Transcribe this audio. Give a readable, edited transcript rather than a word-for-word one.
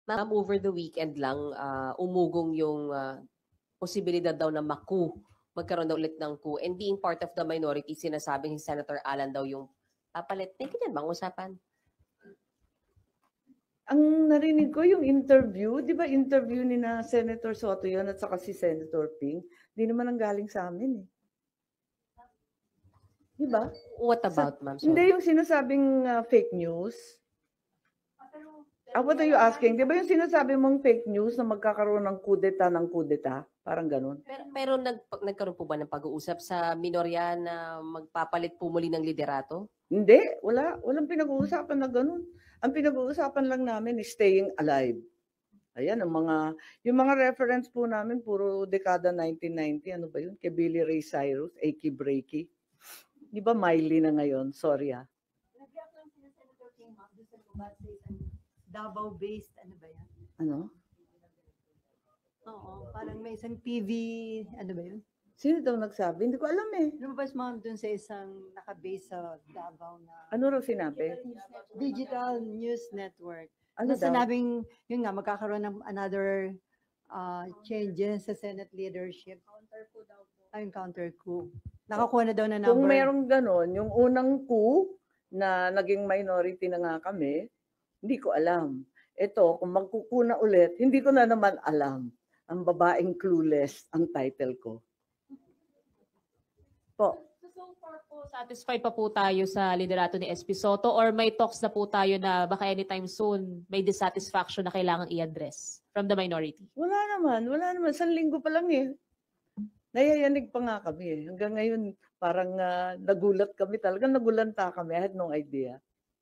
Ma'am, over the weekend lang, umugong yung posibilidad daw na magkaroon daw ulit ng coup. And being part of the minority, sinasabing si Senator Alan daw yung papalit. May ganyan bang usapan? Ang narinig ko yung interview, di ba interview ni na Senator Soto yun at saka si Senator Ping, di naman ang galing sa amin eh. Di ba? What about, ma'am? Hindi yung sinasabing fake news. What are you asking? Di ba yung sinasabi mong fake news na magkakaroon ng kudeta ng kudeta? Parang ganun. Pero nagkaroon po ba ng pag-uusap sa minorya na magpapalit po muli ng liderato? Hindi, walang pinag-uusapan na ganun. Ang pinag-uusapan lang namin is staying alive. Ayan, yung mga reference po namin, puro dekada 1990, ano ba yun? Kay Billy Ray Cyrus, Achy Breaky. Di ba Miley na ngayon? Sorry Nag-react lang sila Senator King, ma'am, doon sa Gubat sa isang Davao-based, ano ba yan? Ano? Oo, parang may isang TV, ano ba yun? Sino daw nagsabi? Hindi ko alam eh. Lumabas, ma'am, doon sa isang naka-base sa Davao na Ano raw sinabi? Digital News Network. Ano Na daw? sinabing, yun nga, magkakaroon ng another changes sa Senate leadership. Counter coup daw po. Ay, counter coup. Nakakuha na daw na number. Kung merong ganon, yung unang coup na naging minority na nga kami, hindi ko alam. Ito, kung magkukuna ulit, hindi ko na naman alam. Ang babaeng clueless ang title ko. Po. So far po, satisfied pa po tayo sa liderato ni SP Soto or may talks na po tayo na baka anytime soon may dissatisfaction na kailangang i-address from the minority? Wala naman. 1 linggo pa lang eh. Nayayanig pa nga kami eh. Hanggang ngayon, parang nagulat kami. Talagang nagulanta kami. I had no idea.